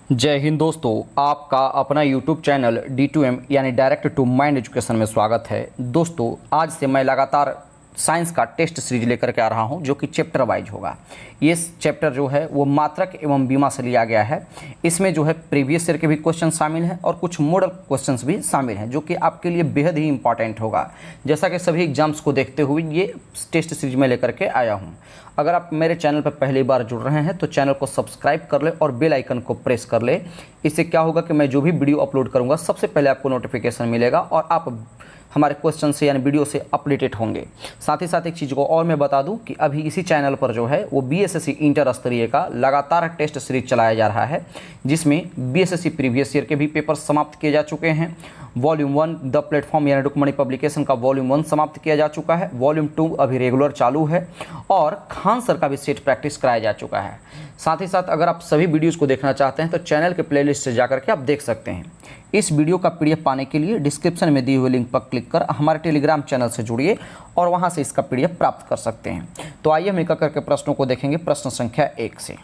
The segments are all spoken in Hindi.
जय हिंद दोस्तों, आपका अपना YouTube चैनल D2M यानी डायरेक्ट टू माइंड एजुकेशन में स्वागत है। दोस्तों, आज से मैं लगातार साइंस का टेस्ट सीरीज लेकर के आ रहा हूं, जो कि चैप्टर वाइज होगा। ये चैप्टर जो है वो मात्रक एवं बीमा से लिया गया है। इसमें जो है प्रीवियस ईयर के भी क्वेश्चन शामिल हैं और कुछ मॉडल क्वेश्चंस भी शामिल हैं, जो कि आपके लिए बेहद ही इंपॉर्टेंट होगा। जैसा कि सभी एग्जाम्स को देखते हुए ये टेस्ट सीरीज में लेकर के आया हूँ। अगर आप मेरे चैनल पर पहली बार जुड़ रहे हैं तो चैनल को सब्सक्राइब कर ले और बेल आइकन को प्रेस कर ले। इससे क्या होगा कि मैं जो भी वीडियो अपलोड करूंगा सबसे पहले आपको नोटिफिकेशन मिलेगा और आप हमारे क्वेश्चन से यानी वीडियो से अपडेटेड होंगे। साथ ही साथ एक चीज़ को और मैं बता दूं कि अभी इसी चैनल पर जो है वो बीएसएससी इंटर स्तरीय का लगातार टेस्ट सीरीज चलाया जा रहा है, जिसमें बीएसएससी प्रीवियस ईयर के भी पेपर समाप्त किए जा चुके हैं। वॉल्यूम 1 द प्लेटफॉर्म यानी रुक्मणी पब्लिकेशन का वॉल्यूम 1 समाप्त किया जा चुका है। वॉल्यूम 2 अभी रेगुलर चालू है और खान सर का भी सेट प्रैक्टिस कराया जा चुका है। साथ ही साथ अगर आप सभी वीडियोस को देखना चाहते हैं तो चैनल के प्लेलिस्ट से जाकर के आप देख सकते हैं। इस वीडियो का पीडीएफ पाने के लिए डिस्क्रिप्शन में दिए हुए लिंक पर क्लिक कर हमारे टेलीग्राम चैनल से जुड़िए और वहां से इसका पीडीएफ प्राप्त कर सकते हैं। तो आइए हम एक एक करके प्रश्नों को देखेंगे। प्रश्न संख्या 1 से।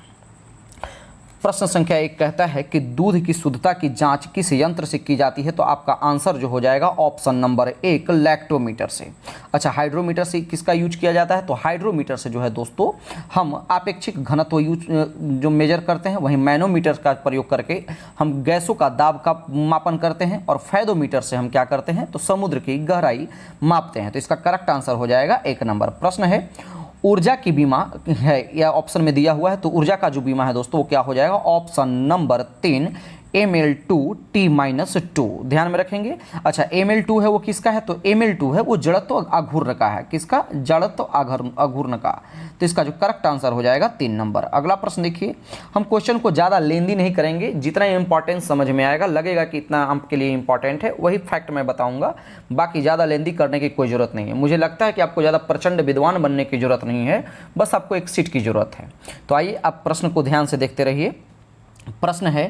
प्रश्न संख्या 1 कहता है कि दूध की शुद्धता की जांच किस यंत्र से की जाती है? तो आपका आंसर जो हो जाएगा ऑप्शन नंबर 1 लैक्टोमीटर से। अच्छा, हाइड्रोमीटर से किसका यूज किया जाता है? तो हाइड्रोमीटर से जो है दोस्तों हम आपेक्षिक घनत्व जो मेजर करते हैं, वहीं मैनोमीटर का प्रयोग करके हम गैसों का दाब का मापन करते हैं और फैदोमीटर से हम क्या करते हैं तो समुद्र की गहराई मापते हैं। तो इसका करेक्ट आंसर हो जाएगा 1 नंबर। प्रश्न है ऊर्जा की बीमा है या ऑप्शन में दिया हुआ है, तो ऊर्जा का जो बीमा है दोस्तों वो क्या हो जाएगा? Option number 3 Ml2T-2। ध्यान में रखेंगे। अच्छा, Ml2 है वो किसका है? तो Ml2 है वो जड़त्व आघूर्ण का है। किसका? जड़त्व आघूर्ण का। तो इसका जो करेक्ट आंसर हो जाएगा 3 नंबर। अगला प्रश्न देखिए। हम क्वेश्चन को ज़्यादा लेंदी नहीं करेंगे, जितना इंपॉर्टेंस समझ में आएगा, लगेगा कि इतना आपके लिए इंपॉर्टेंट है, वही फैक्ट मैं बताऊंगा। बाकी ज़्यादा लेंदी करने की कोई ज़रूरत नहीं है। मुझे लगता है कि आपको ज़्यादा प्रचंड विद्वान बनने की ज़रूरत नहीं है, बस आपको एक सीट की ज़रूरत है। तो आइए आप प्रश्न को ध्यान से देखते रहिए। प्रश्न है,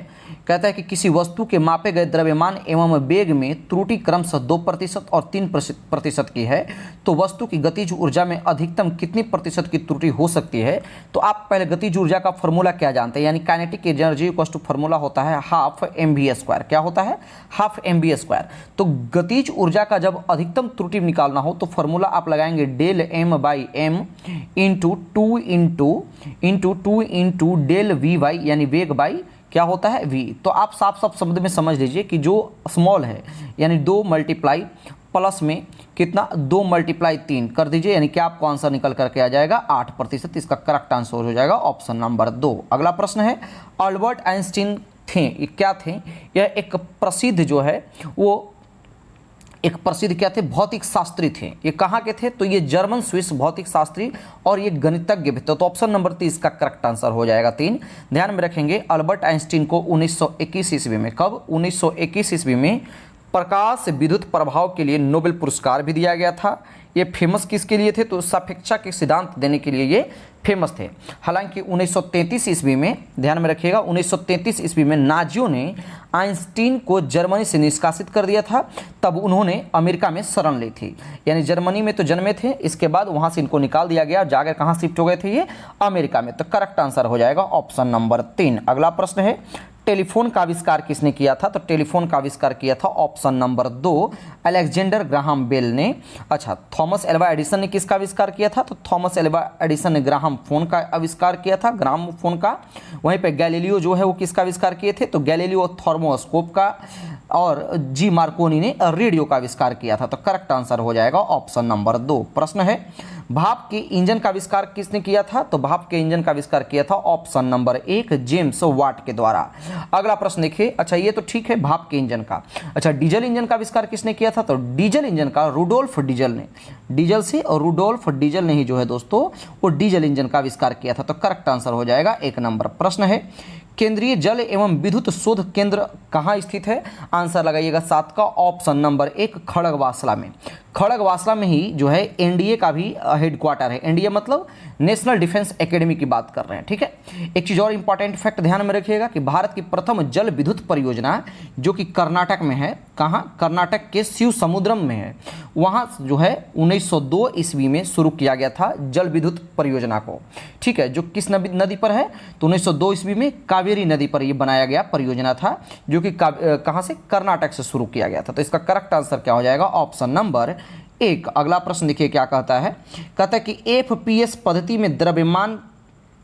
कहता है कि किसी वस्तु के मापे गए द्रव्यमान एवं वेग में त्रुटि क्रमशः 2% और 3% की है, तो वस्तु की गतिज ऊर्जा में अधिकतम कितनी प्रतिशत की त्रुटि हो सकती है? तो आप पहले गतिज ऊर्जा का फॉर्मूला क्या जानते हैं? यानी kinetic energy equals to formula होता है हाफ mv²। क्या होता है? Half mv²। तो गतिज ऊर्जा का जब अधिकतम त्रुटि निकालना हो तो फॉर्मूला आप लगाएंगे del m/m into 2 into del v/, यानी वेग बाई क्या होता है v। तो आप साफ साफ शब्द में समझ लीजिए कि जो स्मॉल है यानी 2 मल्टीप्लाई प्लस में कितना 2 मल्टीप्लाई 3 कर दीजिए, यानी कि आपको आंसर निकल करके आ जाएगा 8%। इसका करेक्ट आंसर हो जाएगा ऑप्शन नंबर 2। अगला प्रश्न है, अल्बर्ट आइंस्टीन थे, ये क्या थे? यह एक प्रसिद्ध जो है वो एक प्रसिद्ध क्या थे? भौतिक शास्त्री थे। ये कहाँ के थे? तो ये जर्मन स्विस भौतिक शास्त्री और ये गणितज्ञ भी थे। तो ऑप्शन नंबर 3 का करेक्ट आंसर हो जाएगा 3। ध्यान में रखेंगे, अल्बर्ट आइंस्टीन को 1921 ईस्वी में, कब? 1921 ईस्वी में प्रकाश विद्युत प्रभाव के लिए नोबेल पुरस्कार भी दिया गया था। ये फेमस किसके लिए थे? तो सापेक्षा के सिद्धांत देने के लिए ये फेमस थे। हालांकि 1933 ईस्वी में, ध्यान में रखिएगा, 1933 ईस्वी में नाजियों ने आइंस्टीन को जर्मनी से निष्कासित कर दिया था। तब उन्होंने अमेरिका में शरण ली थी, यानी जर्मनी में तो जन्मे थे, इसके बाद वहां से इनको निकाल दिया गया, जाकर कहां शिफ्ट हो गए थे? ये अमेरिका में। तो करेक्ट आंसर हो जाएगा ऑप्शन नंबर 3। अगला प्रश्न है, टेलीफोन का आविष्कार किसने किया था? तो टेलीफोन का आविष्कार किया था option number 2 Alexander Graham Bell ने। अच्छा, थॉमस एल्वा एडिसन ने किसका आविष्कार किया था? तो थॉमस एल्वा एडिसन ने ग्राहम फोन का आविष्कार किया था, ग्राम फोन का। वहीं पे गैलीलियो जो है वो किसका आविष्कार किए थे? तो गैलीलियो थर्मोस्कोप का। और जी मार्कोनी ने रेडियो का आविष्कार किया था। तो करेक्ट आंसर हो जाएगा ऑप्शन नंबर 2। प्रश्न है, भाप के इंजन का आविष्कार किसने किया था? तो भाप के इंजन का आविष्कार किया था ऑप्शन नंबर 1 जेम्स वाट के द्वारा। अगला प्रश्न देखिए। अच्छा, ये तो ठीक है भाप के इंजन का। अच्छा, डीजल इंजन का आविष्कार किसने किया था? तो डीजल इंजन का रुडोल्फ डीजल ने, डीजल से और रुडोल्फ डीजल ने ही जो है दोस्तों वो डीजल इंजन का आविष्कार किया था। तो करेक्ट आंसर हो जाएगा 1 नंबर। प्रश्न है, केंद्रीय जल एवं विद्युत शोध केंद्र कहाँ स्थित है? आंसर लगाइएगा 7 का ऑप्शन नंबर 1 खड़गवासला में। खड़गवासला में ही जो है एनडीए का भी हेडक्वार्टर है। एनडीए मतलब नेशनल डिफेंस एकेडमी की बात कर रहे हैं, ठीक है। एक चीज़ और इंपॉर्टेंट फैक्ट ध्यान में रखिएगा कि भारत की प्रथम जल विद्युत परियोजना जो कि कर्नाटक में है, कहाँ? कर्नाटक के शिव समुद्रम में है। वहाँ जो है 1902 ईस्वी में शुरू किया गया था जल विद्युत परियोजना को, ठीक है। जो किस नदी पर है? तो 1902 ईस्वी में कावेरी कावेरी नदी पर ये बनाया गया परियोजना था, जो कि कहाँ से, कर्नाटक से शुरू किया गया था। तो इसका करेक्ट आंसर क्या हो जाएगा, ऑप्शन नंबर 1। अगला प्रश्न देखिए क्या कहता है, कहता है कि एफपीएस पद्धति में द्रव्यमान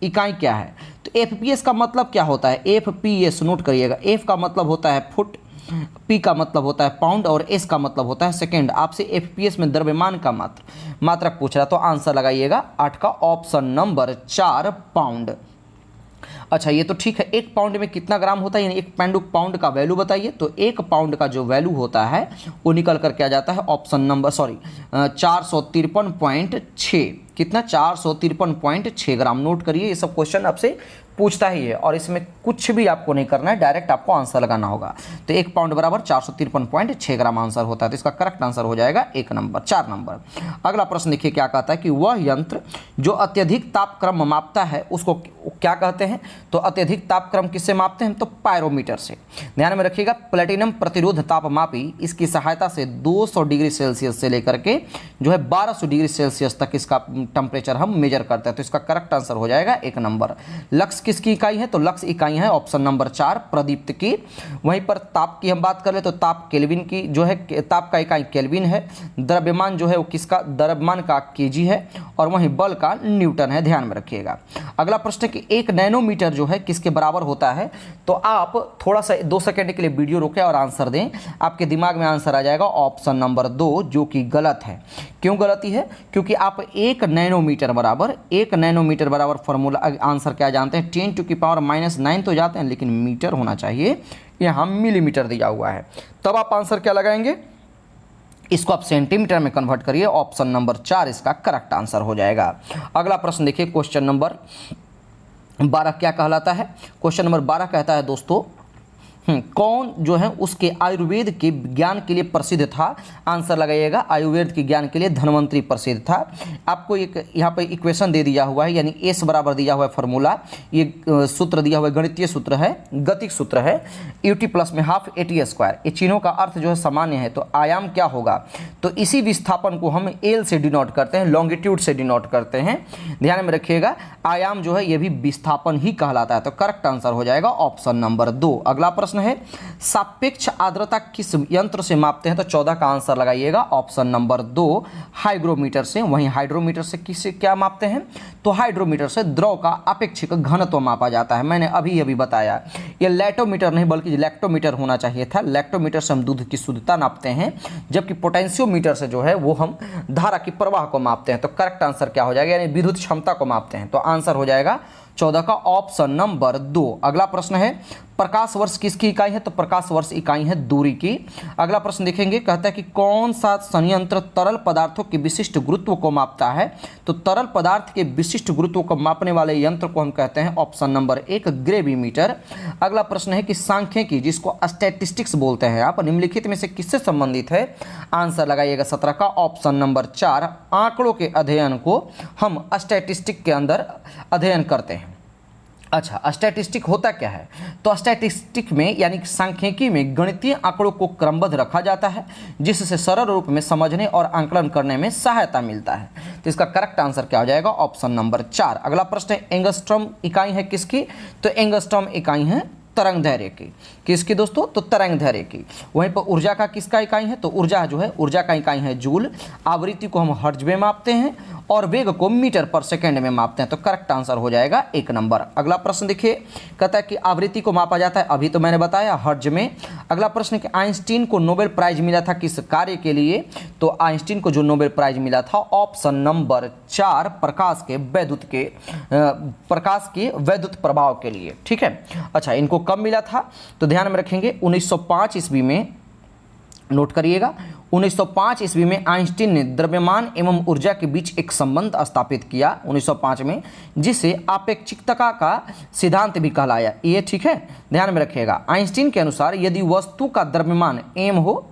इकाई क्या है। तो एफपीएस का मतलब क्या होता है, एफपीएस नोट करिएगा, एफ का मतलब होता है फुट, पी का मतलब होता है पाउंड और एस का मतलब होता है सेकेंड। आपसे एफपीएस में द्रव्यमान का मात्रक पूछ रहा, तो आंसर लगाइएगा 8 का ऑप्शन नंबर 4 पाउंड। अच्छा ये तो ठीक है, 1 पाउंड में कितना ग्राम होता है, यानी 1 पाउंड का वैल्यू बताइए। तो 1 पाउंड का जो वैल्यू होता है वो निकल कर के आ जाता है ऑप्शन नंबर 453.6, कितना, 453.6 ग्राम। नोट करिए, ये सब क्वेश्चन आपसे पूछता ही है और इसमें कुछ भी आपको नहीं करना है, डायरेक्ट आपको आंसर लगाना होगा। तो 1 पाउंड बराबर 453.6 ग्राम आंसर होता है। तो इसका करेक्ट आंसर हो जाएगा 4 नंबर। अगला प्रश्न देखिए क्या कहता है कि वह यंत्र जो अत्यधिक तापक्रम मापता है उसको क्या कहते हैं। तो अत्यधिक तापक्रम किससे मापते हैं, तो पायरोमीटर से। ध्यान में रखिएगा, प्लेटिनम प्रतिरोध तापमापी, इसकी सहायता से 200 डिग्री सेल्सियस से लेकर के जो है 1200 डिग्री सेल्सियस तक इसका टेम्परेचर हम मेजर करते हैं। तो इसका करेक्ट आंसर हो जाएगा 1 नंबर। लक्स किसकी इकाई है, तो लक्स इकाई है ऑप्शन नंबर 4 प्रदीप्त की। वहीं पर ताप की हम बात कर ले तो ताप केल्विन की जो है, ताप का इकाई केल्विन है। द्रव्यमान जो है वो किसका, द्रव्यमान का केजी है और वहीं बल का न्यूटन है, ध्यान में रखिएगा। अगला प्रश्न कि 1 नैनोमीटर जो है किसके बराबर होता है। तो आप थोड़ा सा 2 सेकंड के लिए वीडियो रोकें और आंसर दें, आपके दिमाग में आंसर आ जाएगा ऑप्शन नंबर 2, जो कि गलत है। क्यों गलती है, क्योंकि आप 1 नैनोमीटर बराबर फॉर्मूला आंसर क्या जानते हैं, 10⁻⁻⁹ तो जाते हैं, लेकिन मीटर होना चाहिए, यहाँ मिलीमीटर दिया हुआ है। तब आप आंसर क्या लगाएंगे, इसको आप सेंटीमीटर में कन्वर्ट करिए, ऑप्शन नंबर 4 इसका करेक्ट आंसर हो जाएगा। अगला प्रश्न देखिए, क्वेश्चन नंबर 12 क्या कहलाता है। क्वेश्चन नंबर 12 कहता है दोस्तों, कौन जो है उसके आयुर्वेद के ज्ञान के लिए प्रसिद्ध था। आंसर लगाइएगा, आयुर्वेद के ज्ञान के लिए धन्वंतरी प्रसिद्ध था। आपको एक यहाँ पर इक्वेशन दे दिया हुआ है, यानी एस बराबर दिया हुआ है फॉर्मूला, ये सूत्र दिया हुआ है, गणितीय सूत्र है, गतिक सूत्र है, यूटी प्लस में हाफ AT स्क्वायर। ये चीनों का अर्थ जो है सामान्य है, तो आयाम क्या होगा, तो इसी विस्थापन को हम एल से डिनोट करते हैं, लॉन्गिट्यूड से डिनोट करते हैं। ध्यान में रखिएगा, आयाम जो है ये भी विस्थापन ही कहलाता है। तो करेक्ट आंसर हो जाएगा ऑप्शन नंबर 2। अगला प्रश्न है, सापेक्ष आर्द्रता किस यंत्र से मापते हैं। तो 14 का आंसर लगाइएगा ऑप्शन नंबर 2 हाइग्रोमीटर से। वहीं हाइड्रोमीटर से किससे क्या मापते हैं, तो हाइड्रोमीटर से द्रव का अपेक्षिक घनत्व मापा जाता है। मैंने अभी बताया, ये लैक्टोमीटर नहीं बल्कि लैक्टोमीटर होना चाहिए था। लैक्टोमीटर से हम दूध की शुद्धता नापते हैं, जबकि पोटेंशियोमीटर से जो है वो हम धारा की प्रवाह को मापते हैं। तो करेक्ट आंसर क्या हो जाएगा, यानी विद्युत क्षमता को मापते हैं। तो आंसर हो जाएगा 14 का ऑप्शन नंबर 2। अगला प्रश्न है, प्रकाश वर्ष किसकी इकाई है। तो प्रकाश वर्ष इकाई है दूरी की। अगला प्रश्न देखेंगे, कहता है कि कौन सा संयंत्र तरल पदार्थों के विशिष्ट गुरुत्व को मापता है। तो तरल पदार्थ के विशिष्ट गुरुत्व को मापने वाले यंत्र को हम कहते हैं ऑप्शन नंबर 1 ग्रेविमीटर। अगला प्रश्न है कि सांख्यिकी, जिसको स्टैटिस्टिक्स बोलते हैं आप, निम्नलिखित में से किससे संबंधित है। आंसर लगाइएगा 17 का ऑप्शन नंबर 4 आंकड़ों के अध्ययन को हम स्टैटिस्टिक के अंदर अध्ययन करते हैं। अच्छा, स्टैटिस्टिक होता क्या है, तो स्टैटिस्टिक में यानी सांख्यिकी में गणितीय आंकड़ों को क्रमबद्ध रखा जाता है, जिससे सरल रूप में समझने और आंकलन करने में सहायता मिलता है। तो इसका करेक्ट आंसर क्या हो जाएगा, ऑप्शन नंबर 4। अगला प्रश्न है, एंगस्ट्रॉम इकाई है किसकी। तो एंगस्ट्रॉम इकाई है तरंग धैर्य की। किसकी दोस्तों, तो तरंग धैर्य की। वहीं पर ऊर्जा का किसका इकाई है, तो ऊर्जा जो है, ऊर्जा का इकाई है जूल। आवृत्ति को हम हर्ट्ज में मापते हैं और वेग को मीटर पर सेकंड में मापते हैं। तो करेक्ट आंसर हो जाएगा 1 नंबर। अगला प्रश्न देखिए, कहता है कि आवृत्ति को मापा जाता है, अभी तो मैंने बताया हर्ट्ज में। अगला प्रश्न कि आइंस्टीन को नोबेल प्राइज मिला था किस कार्य के लिए। तो आइंस्टीन को जो नोबेल प्राइज मिला था ऑप्शन नंबर 4 प्रकाश के वैद्युत प्रभाव के लिए। ठीक है, अच्छा इनको कब मिला था, तो ध्यान में रखेंगे 1905 ईस्वी में। नोट करिएगा, 1905 ईस्वी में आइंस्टीन ने द्रव्यमान एवं ऊर्जा के बीच एक संबंध स्थापित किया 1905 में, जिसे आपेक्षिकता का सिद्धांत भी कहलाया। ये ठीक है, ध्यान में रखिएगा। आइंस्टीन के अनुसार यदि वस्तु का द्रव्यमान m हो,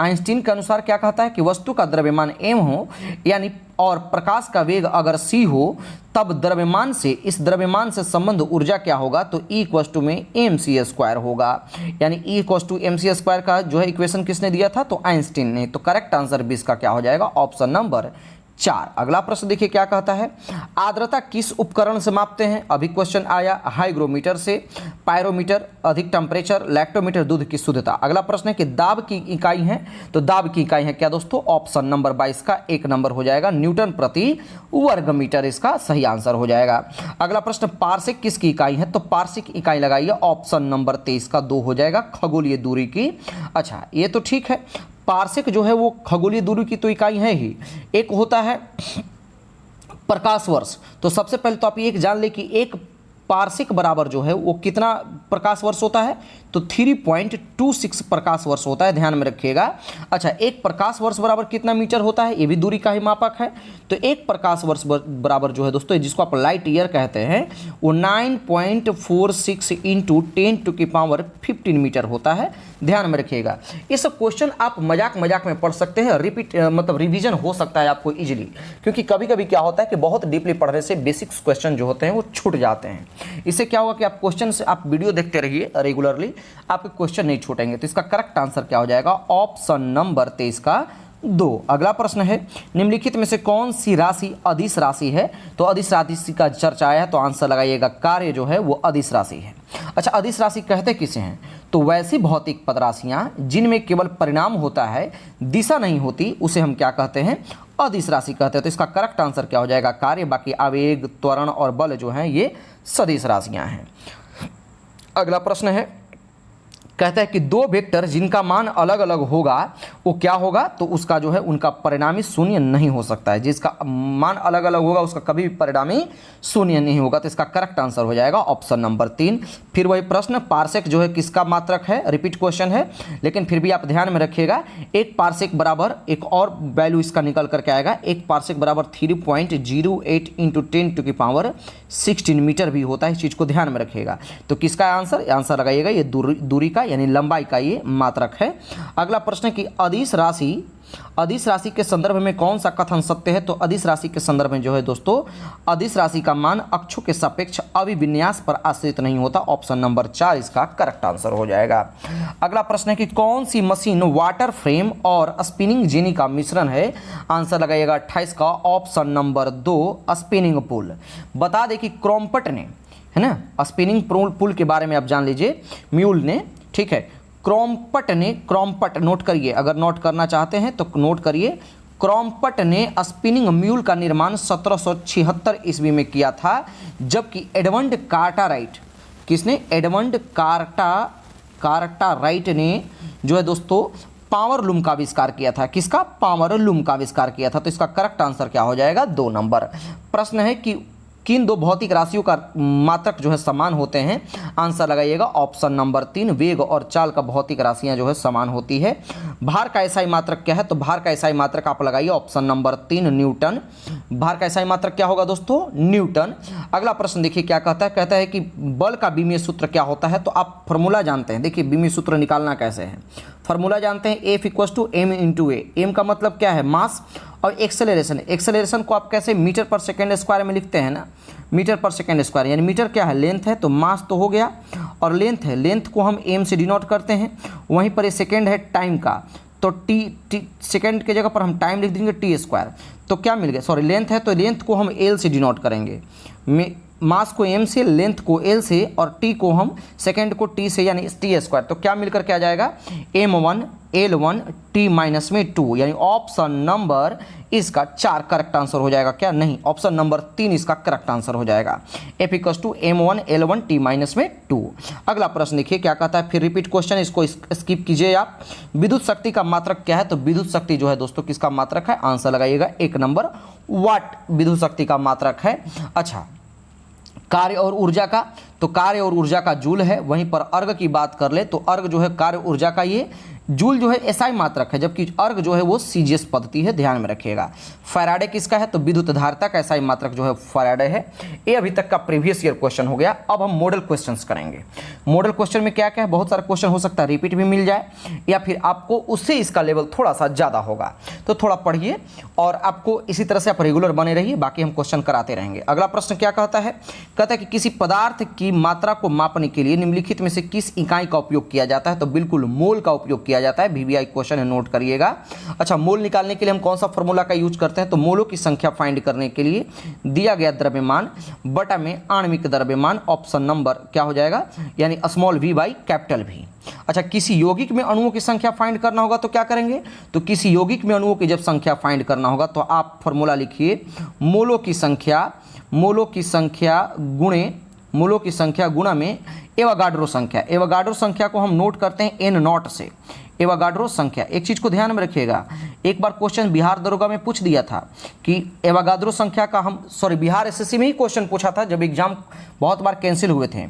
आइंस्टीन के अनुसार क्या कहता है कि वस्तु का द्रव्यमान m हो, यानी और प्रकाश का वेग अगर c हो, तब द्रव्यमान से इस द्रव्यमान से संबंध ऊर्जा क्या होगा, तो E में mc² होगा। यानी E mc² का जो है इक्वेशन किसने दिया था, तो आइंस्टीन ने। तो करेक्ट आंसर 20 का क्या हो जाएगा, ऑप्शन नंबर 4। अगला प्रश्न देखिए क्या कहता है, आर्द्रता किस उपकरण से मापते हैं? अभी क्वेश्चन आया, हाइग्रोमीटर से, पायरोमीटर, अधिक टेम्परेचर, लैक्टोमीटर, दूध की शुद्धता। अगला प्रश्न है कि दाब की इकाई है, तो दाब की इकाई है क्या दोस्तों? ऑप्शन नंबर 22 का 1 नंबर हो जाएगा, न्यूटन प्रति वर्ग मीटर इसका सही आंसर हो जाएगा। अगला प्रश्न, पारसेक किसकी इकाई है? तो पारसेक इकाई लगाइए, ऑप्शन नंबर 23 का 2 हो जाएगा, खगोलीय दूरी की। अच्छा ये तो ठीक है, पारसेक जो है वो खगोलीय दूरी की तो इकाई है ही। एक होता है प्रकाश वर्ष, तो सबसे पहले तो आप ये जान ले कि एक पारसेक बराबर जो है वो कितना प्रकाश वर्ष होता है? तो 3.26 प्रकाश वर्ष होता है, ध्यान में रखिएगा। अच्छा, एक प्रकाश वर्ष बराबर कितना मीटर होता है? ये भी दूरी का ही मापक है। तो एक प्रकाश वर्ष बराबर जो है दोस्तों, जिसको आप लाइट ईयर कहते हैं, वो 9.46 इंटू 10⁻15 मीटर होता है, ध्यान में रखिएगा। ये सब क्वेश्चन आप मजाक मजाक में पढ़ सकते हैं, रिपीट मतलब रिवीजन हो सकता है आपको इजीली, क्योंकि कभी कभी क्या होता है कि बहुत डीपली पढ़ने से बेसिक्स क्वेश्चन जो होते हैं वो छूट जाते हैं। इससे क्या होगा कि आप क्वेश्चन से आप वीडियो देखते रहिए रेगुलरली, आपके क्वेश्चन नहीं छूटेंगे। तो इसका करेक्ट आंसर क्या हो जाएगा? ऑप्शन नंबर 23 का 2। अगला प्रश्न है, निम्नलिखित में से कौन सी राशि अदिश राशि है? तो अदिश राशि का चर्चा आया है, तो आंसर लगाइएगा, कार्य जो है वो अदिश राशि है। अच्छा, अदिश राशि कहते किसे हैं? तो वैसी भौतिक पद राशियां जिनमें केवल परिणाम होता है, दिशा नहीं होती, उसे हम क्या कहते हैं? अदिश राशि कहते हैं। तो इसका करेक्ट आंसर क्या हो जाएगा? कार्य। बाकी आवेग, त्वरण और बल जो हैं ये सदिश राशियां हैं। अगला प्रश्न है, कहता है कि दो वेक्टर जिनका मान अलग अलग होगा वो क्या होगा? तो उसका जो है उनका परिणामी शून्य नहीं हो सकता है। जिसका मान अलग अलग होगा उसका कभी भी परिणामी शून्य नहीं होगा। तो इसका करेक्ट आंसर हो जाएगा ऑप्शन नंबर 3। फिर वही प्रश्न, पारसेक जो है किसका मात्रक है? रिपीट क्वेश्चन है, लेकिन फिर भी आप ध्यान में रखिएगा, एक पारसेक बराबर एक और वैल्यू इसका निकल करके आएगा, एक पारसेक बराबर 3.08 इंटू 10⁻16 मीटर भी होता है। इस चीज़ को ध्यान में रखिएगा। तो किसका आंसर? आंसर लगाइएगा ये दूरी का यानी लंबाई का ये मात्रक है। अगला प्रश्न कि अदिश राशि के संदर्भ में कौन सा कथन सत्य है? तो अदिश राशि के संदर्भ में जो है दोस्तों, अदिश राशि का मान अक्षों के सापेक्ष अभिविन्यास पर आश्रित नहीं होता। ऑप्शन नंबर 4 इसका करेक्ट आंसर हो जाएगा। अगला प्रश्न है कि कौन सी मशीन वाटर फ्रेम और स्पिनिंग जेनी का मिश्रण है? आंसर लगाइएगा 28 का ऑप्शन नंबर 2 स्पिनिंग पुल। बता दें कि क्रॉम्पट ने, है ना, स्पिनिंग पुल के बारे में आप जान लीजिए, म्यूल ने, ठीक है, क्रॉम्पट नोट करिए, अगर नोट करना चाहते हैं तो नोट करिए, क्रॉम्पट ने स्पिनिंग म्यूल का निर्माण 1776 ईस्वी में किया था, जबकि एडमंड कार्टराइट, किसने? एडमंड कार्टराइट ने जो है दोस्तों पावर लूम का आविष्कार किया था। किसका? पावर लूम का आविष्कार किया था। तो इसका करेक्ट आंसर क्या हो जाएगा? 2 नंबर। प्रश्न है कि किन दो भौतिक राशियों का मात्रक जो है समान होते हैं? आंसर लगाइएगा ऑप्शन नंबर 3, वेग और चाल का भौतिक राशियां जो है समान होती है। भार का एसआई मात्रक क्या है? तो भार का एसआई मात्रक आप लगाइए ऑप्शन नंबर 3 न्यूटन। भार का एसआई मात्रक क्या होगा दोस्तों? न्यूटन। अगला प्रश्न देखिए क्या कहता है, कहता है कि बल का बीमीय सूत्र क्या होता है? तो आप फॉर्मूला जानते हैं, देखिए बीमीय सूत्र निकालना कैसे है, फॉर्मूला जानते हैं, F = m × a। m का मतलब क्या है? मास। और एक्सेलरेशन को आप कैसे? मीटर पर सेकेंड स्क्वायर में लिखते हैं ना, मीटर पर सेकेंड स्क्वायर, यानी मीटर क्या है? लेंथ है, तो मास तो हो गया, और लेंथ है, लेंथ को हम m से डिनोट करते हैं। वहीं पर ये सेकेंड है टाइम का, तो t सेकेंड के जगह पर हम टाइम लिख देंगे t²। तो क्या मिल गया? सॉरी, लेंथ है तो लेंथ को हम l से डिनोट करेंगे, मास को m से, लेंथ को l से, और t को हम सेकेंड को t से, यानी t²। तो क्या मिलकर के आ जाएगा? m1 l1 t-2, यानी ऑप्शन नंबर इसका 4 करेक्ट आंसर हो जाएगा। क्या? नहीं, ऑप्शन नंबर 3 इसका करेक्ट आंसर हो जाएगा। F = m1 l1 t-2। अगला प्रश्न देखिए क्या कहता है, फिर रिपीट क्वेश्चन, इसको स्किप कीजिए आप। विद्युत शक्ति का मात्रक क्या है? तो विद्युत शक्ति जो है दोस्तों किसका मात्रक है? आंसर लगाइएगा 1 नंबर, वाट विद्युत शक्ति का मात्रक है। अच्छा, कार्य और ऊर्जा का, तो कार्य और ऊर्जा का जूल है। वहीं पर अर्घ की बात कर ले तो अर्घ जो है कार्य ऊर्जा का, ये जूल जो है एसआई मात्रक है, जबकि अर्घ जो है वो सीजीएस पद्धति है, ध्यान में रखिएगा। फैराडे किसका है? तो विद्युत धारिता का एसआई मात्रक जो है फैराडे है। ये अभी तक का प्रीवियस ईयर क्वेश्चन हो गया। अब हम मॉडल क्वेश्चंस करेंगे। मॉडल क्वेश्चन में क्या क्या है? बहुत सारे क्वेश्चन हो सकता है रिपीट भी मिल जाए, या फिर आपको उससे इसका लेवल थोड़ा सा ज़्यादा होगा, तो थोड़ा पढ़िए और आपको इसी तरह से आप रेगुलर बने रहिए, बाकी हम क्वेश्चन कराते रहेंगे। अगला प्रश्न क्या कहता है? कहता है कि किसी पदार्थ की की मात्रा को मापने के लिए निम्नलिखित में से किस इकाई का उपयोग किया जाता है? तो बिल्कुल मोल का उपयोग किया जाता है। वीवीआई क्वेश्चन है, नोट करिएगा। अच्छा, मोल निकालने के लिए हम कौन सा फॉर्मूला का यूज करते हैं? तो मोलों की संख्या फाइंड करने के लिए दिया गया द्रव्यमान बटा में आणविक द्रव्यमान, ऑप्शन नंबर क्या हो जाएगा, यानी small v by capital v. अच्छा, किसी यौगिक में अणुओं की संख्या फाइंड करना होगा तो क्या करेंगे? तो किसी यौगिक में अणुओं की जब संख्या फाइंड करना होगा तो आप फॉर्मूला लिखिए, मोलों की संख्या गुणा में एवोगाड्रो संख्या। एवोगाड्रो संख्या को हम नोट करते हैं एन नॉट से। एवोगाड्रो संख्या, एक चीज़ को ध्यान में रखिएगा, एक बार क्वेश्चन बिहार दरोगा में पूछ दिया था कि एवोगाड्रो संख्या का बिहार एसएससी में ही क्वेश्चन पूछा था जब एग्जाम बहुत बार कैंसिल हुए थे,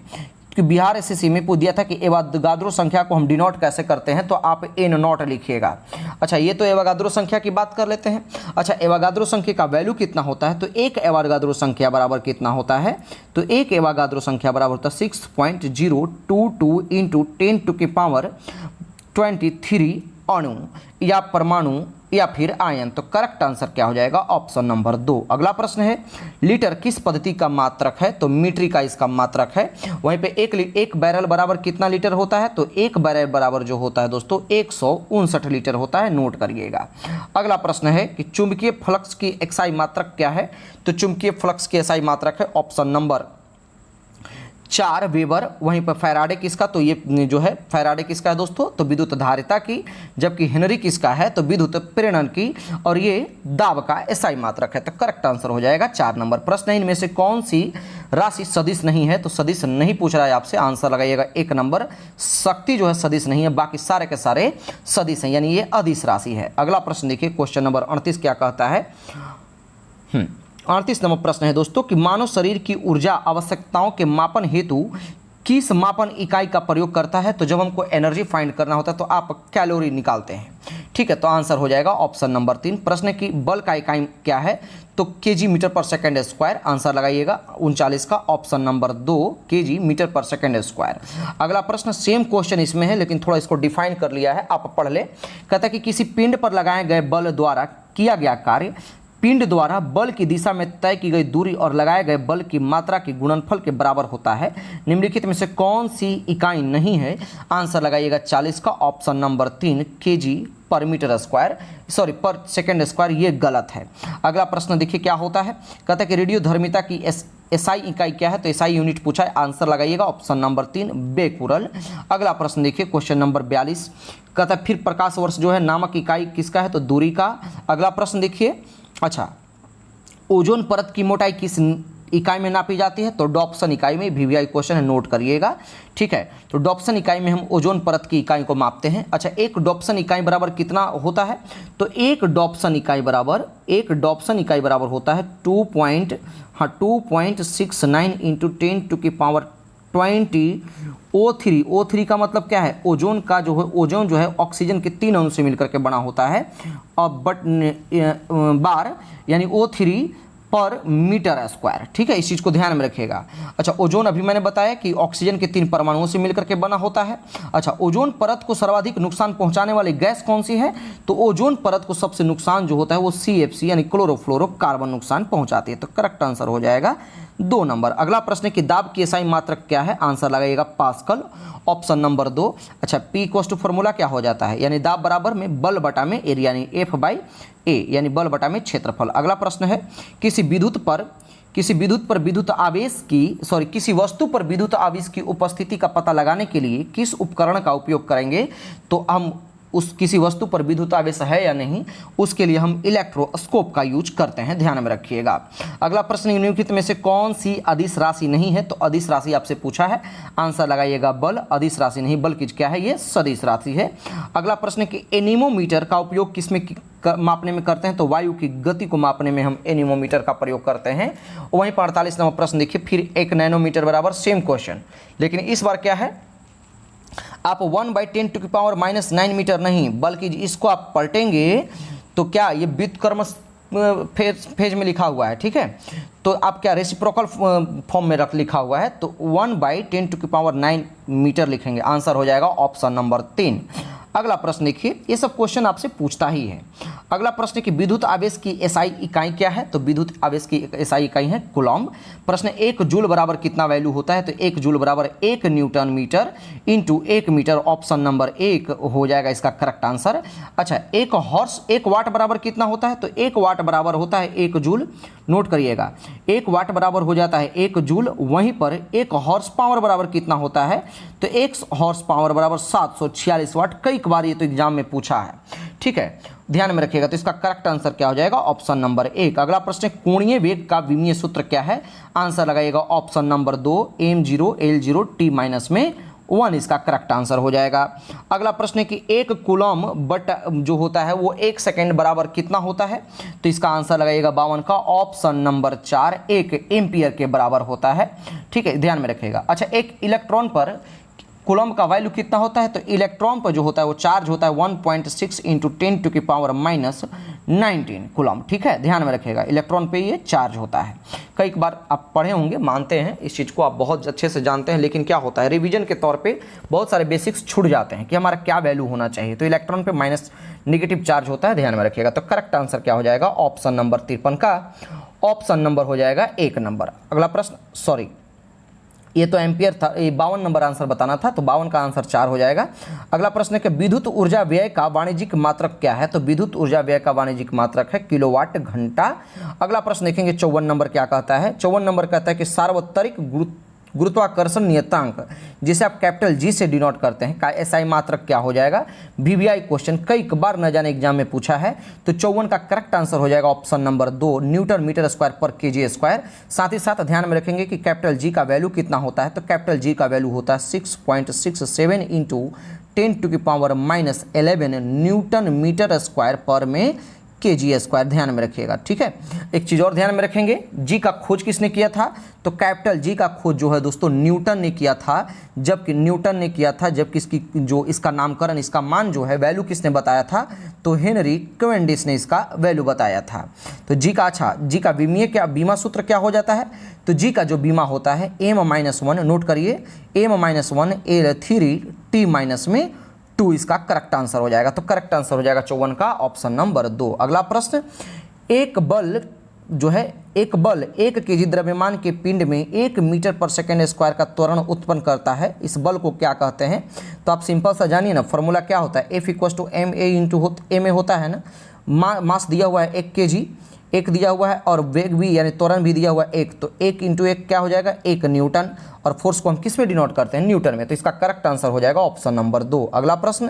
कि बिहार एसएससी में पूछ दिया था कि एवोगाड्रो संख्या को हम डिनोट कैसे करते हैं, तो आप एन नॉट लिखिएगा। अच्छा, ये तो एवोगाड्रो संख्या की बात कर लेते हैं। अच्छा, एवोगाड्रो संख्या का वैल्यू कितना होता है? तो एक एवोगाड्रो संख्या बराबर कितना होता है? तो एक एवोगाड्रो संख्या बराबर होता है 6.022 इंटू 10⁻23 अणु या परमाणु या फिर आयन। तो करेक्ट आंसर क्या हो जाएगा? Option number 2। अगला प्रश्न है, लीटर किस पद्धति का मात्रक है? तो मीट्रिक का इसका मात्रक है। वहीं पे एक बैरल बराबर कितना लीटर होता है? तो एक बैरल बराबर जो होता है दोस्तों 159 लीटर होता है, नोट करिएगा। अगला प्रश्न है कि चुंबकीय फ्लक्स की एक्साई मात्रक क्या है? तो चुंबकीय फ्लक्स की एक्साई मात्रक है ऑप्शन नंबर 4 वेबर। वहीं पर फैराडे किसका? तो ये जो है फैराडे किसका है दोस्तों? तो विद्युत धारिता की, जबकि हेनरी किसका है? तो विद्युत प्रेरण की, और ये दाब का एसआई मात्रक है। तो करेक्ट आंसर हो जाएगा 4 नंबर। प्रश्न है, इनमें से कौन सी राशि सदिश नहीं है? तो सदिश नहीं पूछ रहा है आपसे, आंसर लगाइएगा 1 नंबर। शक्ति जो है सदिश नहीं है, बाकी सारे के सारे सदिश हैं, यानी ये अदिश राशि है। अगला प्रश्न देखिए, क्वेश्चन नंबर 38 क्या कहता है? 38 नंबर प्रश्न है दोस्तों कि मानव शरीर की ऊर्जा आवश्यकताओं के मापन हेतु किस मापन इकाई का प्रयोग करता है? तो जब हमको एनर्जी फाइंड करना होता है तो आप कैलोरी निकालते हैं, ठीक है। तो आंसर हो जाएगा ऑप्शन नंबर 3। प्रश्न की बल का इकाई क्या है? तो केजी मीटर पर सेकंड स्क्वायर। आंसर लगाइएगा 39 का ऑप्शन नंबर 2 केजी मीटर पर सेकंड स्क्वायर। अगला प्रश्न सेम क्वेश्चन इसमें है, लेकिन थोड़ा इसको डिफाइन कर लिया है, आप पढ़ ले। कहता है कि किसी पिंड पर लगाए गए बल द्वारा किया गया कार्य पिंड द्वारा बल की दिशा में तय की गई दूरी और लगाए गए बल की मात्रा के गुणनफल के बराबर होता है। निम्नलिखित में से कौन सी इकाई नहीं है? आंसर लगाइएगा 40 का ऑप्शन नंबर 3 केजी पर मीटर स्क्वायर, सॉरी पर सेकंड स्क्वायर, ये गलत है। अगला प्रश्न देखिए क्या होता है। कहता है कि रेडियोधर्मिता की एसआई इकाई क्या है? तो एसआई यूनिट पूछा है, आंसर लगाइएगा ऑप्शन नंबर 3 बेकुरल। अगला प्रश्न देखिए क्वेश्चन नंबर 42। कहता है फिर प्रकाश वर्ष जो है नामक इकाई किसका है? तो दूरी का। अगला प्रश्न देखिए, अच्छा, ओजोन परत की मोटाई किस इकाई में नापी जाती है? तो डॉप्सन इकाई में। वीवीआई क्वेश्चन है, नोट करिएगा, ठीक है। तो डॉप्सन इकाई में हम ओजोन परत की इकाई को मापते हैं। अच्छा, एक डॉप्सन इकाई बराबर कितना होता है? तो एक डॉप्सन इकाई बराबर होता है 2.69 इंटू 10⁻20 O3। O3 का मतलब क्या है? ओजोन का जो है, ओजोन जो है ऑक्सीजन के 3 अणु से मिलकर के बना होता है, और बार यानी O3 पर मीटर स्क्वायर, ठीक है। इस चीज़ को ध्यान में रखिएगा। अच्छा, ओजोन अभी मैंने बताया कि ऑक्सीजन के 3 परमाणुओं से मिलकर के बना होता है। अच्छा, ओजोन परत को सर्वाधिक नुकसान पहुंचाने वाली गैस कौन सी है? तो ओजोन परत को सबसे नुकसान जो होता है वो CFC यानी क्लोरोफ्लोरोकार्बन नुकसान पहुंचाती है। तो करेक्ट आंसर हो जाएगा 2 नंबर। अगला प्रश्न की दाब की एसआई मात्रक क्या है? आंसर लगाइएगा पास्कल, ऑप्शन नंबर 2। अच्छा, P इक्वल्स टू फॉर्मूला क्या हो जाता है? यानी दाब बराबर में बल बटा में एरिया, यानी F/A, यानी बल बटा में क्षेत्रफल। अगला प्रश्न है, किसी वस्तु पर विद्युत आवेश की उपस्थिति का पता लगाने के लिए किस उपकरण का उपयोग करेंगे? तो हम उस किसी वस्तु पर विद्युत आवेश है या नहीं, उसके लिए हम इलेक्ट्रोस्कोप का यूज करते हैं, ध्यान में रखिएगा। अगला प्रश्न, निम्नलिखित में से कौन सी अदिश राशि नहीं है? तो अदिश राशि आपसे पूछा है, आंसर लगाइएगा बल। अदिश राशि नहीं, बल्कि क्या है? ये सदिश राशि है। अगला प्रश्न कि एनीमोमीटर का उपयोग किसमें मापने में करते हैं? तो वायु की गति को मापने में हम एनीमोमीटर का प्रयोग करते हैं। वहीं 45 नंबर प्रश्न देखिए, फिर 1 नैनोमीटर बराबर सेम क्वेश्चन, लेकिन इस बार क्या है, आप 1/10⁻⁹ मीटर नहीं, बल्कि इसको आप पलटेंगे तो क्या ये व्युत्क्रम फेज में लिखा हुआ है, ठीक है। तो आप क्या रेसिप्रोकल फॉर्म में लिखा हुआ है, तो 1/10⁹ मीटर लिखेंगे। आंसर हो जाएगा ऑप्शन नंबर 3। अगला प्रश्न देखिए, ये सब क्वेश्चन आपसे पूछता ही है। अगला प्रश्न कि विद्युत आवेश की एसआई इकाई क्या है, तो विद्युत आवेश की एसआई इकाई है कूलम्ब। प्रश्न 1 जूल बराबर कितना वैल्यू होता है, तो 1 जूल बराबर 1 newton metre into 1 metre, option number 1 हो जाएगा इसका करेक्ट आंसर। अच्छा, 1 वाट बराबर कितना होता है, तो 1 वाट बराबर होता है 1 जूल। नोट करिएगा, 1 वाट बराबर हो जाता है 1 जूल। वहीं पर 1 हॉर्स पावर बराबर कितना होता है, तो 1 हॉर्स पावर बराबर 746 वाट। कई बार ये तो एग्जाम में पूछा है, ठीक है, ध्यान में रखिएगा। तो इसका करेक्ट आंसर क्या हो जाएगा, ऑप्शन नंबर 1। अगला प्रश्न, कोणीय वेग का विमीय सूत्र क्या है, आंसर लगाइएगा option number 2, m0 l0 t minus में 1 इसका करेक्ट आंसर हो जाएगा। अगला प्रश्न है कि 1 कूलम्ब बट जो होता है वो 1 सेकेंड बराबर कितना होता है, तो इसका आंसर लगाइएगा 52 का ऑप्शन नंबर 4, 1 एम्पियर के बराबर होता है, ठीक है, ध्यान में रखिएगा। अच्छा, एक इलेक्ट्रॉन पर कूलम्ब का वैल्यू कितना होता है, तो इलेक्ट्रॉन पर जो होता है वो चार्ज होता है 1.6 इंटू 10⁻⁻19 कूलम्ब, ठीक है, ध्यान में रखिएगा। इलेक्ट्रॉन पे ये चार्ज होता है। कई बार आप पढ़े होंगे, मानते हैं इस चीज़ को, आप बहुत अच्छे से जानते हैं, लेकिन क्या होता है रिवीजन के तौर पे बहुत सारे बेसिक्स छूट जाते हैं कि हमारा क्या वैल्यू होना चाहिए। तो इलेक्ट्रॉन पे माइनस नेगेटिव चार्ज होता है, ध्यान में रखिएगा। तो करेक्ट आंसर क्या हो जाएगा, ऑप्शन नंबर 53 का ऑप्शन नंबर हो जाएगा 1 नंबर। अगला प्रश्न, सॉरी ये तो एम्पियर था, ये 52 नंबर आंसर बताना था, तो 52 का आंसर 4 हो जाएगा। अगला प्रश्न है कि विद्युत ऊर्जा व्यय का वाणिज्यिक मात्रक क्या है, तो विद्युत ऊर्जा व्यय का वाणिज्यिक मात्रक है किलोवाट घंटा। अगला प्रश्न देखेंगे 54 नंबर क्या कहता है, 54 नंबर कहता है कि सार्वत्रिक गुरुत्वाकर्षण नियतांक, जिसे आप कैपिटल जी से डिनोट करते हैं, का एसआई मात्रक क्या हो जाएगा। वीवीआई क्वेश्चन कई बार न जाने एग्जाम में पूछा है, तो 54 का करेक्ट आंसर हो जाएगा option number 2, newton metre square पर केजी स्क्वायर। साथ ही साथ ध्यान में रखेंगे कि कैपिटल जी का वैल्यू कितना होता है, तो कैपिटल जी का वैल्यू होता है 6.67 इंटू 10⁻⁻11 न्यूटन मीटर स्क्वायर पर में केजी स्क्वायर, ध्यान में रखिएगा, ठीक है। एक चीज़ और ध्यान में रखेंगे, जी का खोज किसने किया था, तो कैपिटल जी का खोज जो है दोस्तों न्यूटन ने किया था, जबकि न्यूटन ने किया था, जबकि इसकी जो इसका नामकरण, इसका मान जो है वैल्यू किसने बताया था, तो हेनरी कैवेंडिश ने इसका वैल्यू बताया था। तो जी का, अच्छा जी का विमीय क्या बीमा सूत्र क्या हो जाता है, तो जी का जो बीमा होता है m-1, नोट करिए m-1 l3 t माइनस में 2 इसका करेक्ट आंसर हो जाएगा। तो करेक्ट आंसर हो जाएगा 54 का ऑप्शन नंबर 2। अगला प्रश्न, एक बल जो है, एक बल 1 केजी द्रव्यमान के पिंड में 1 मीटर पर सेकेंड स्क्वायर का त्वरण उत्पन्न करता है, इस बल को क्या कहते हैं, तो आप सिंपल सा जानिए ना, फॉर्मूला क्या होता है, F = ma इंटू ma होता है ना, मास दिया हुआ है 1 केजी, 1 दिया हुआ है, और वेग भी यानी त्वरण भी दिया हुआ है 1, तो 1 इंटू 1 क्या हो जाएगा, 1 न्यूटन, और फोर्स को हम किस में डिनोट करते हैं, न्यूटन में। तो इसका करेक्ट आंसर हो जाएगा ऑप्शन नंबर 2। अगला प्रश्न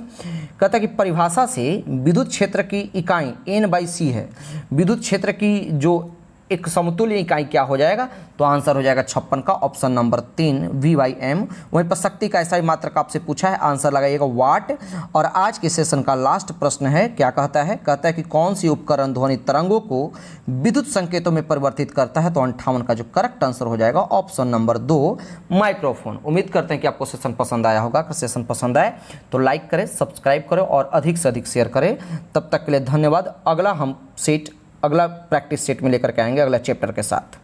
कहता है कि परिभाषा से विद्युत क्षेत्र की इकाई N/C है, विद्युत क्षेत्र की जो एक समतुल्य इकाई क्या हो जाएगा, तो आंसर हो जाएगा 56 का ऑप्शन नंबर 3 V/m। वहीं पर शक्ति का ऐसा ही मात्रक आपसे पूछा है, आंसर लगाइएगा वाट। और आज के सेशन का लास्ट प्रश्न है, क्या कहता है, कहता है कि कौन सी उपकरण ध्वनि तरंगों को विद्युत संकेतों में परिवर्तित करता है, तो 58 का जो करेक्ट आंसर हो जाएगा ऑप्शन नंबर 2 माइक्रोफोन। उम्मीद करते हैं कि आपको सेशन पसंद आया होगा। अगर सेशन पसंद आए तो लाइक करें, सब्सक्राइब करें और अधिक से अधिक शेयर करें। तब तक के लिए धन्यवाद। अगला प्रैक्टिस सेट में लेकर के आएंगे अगला चैप्टर के साथ।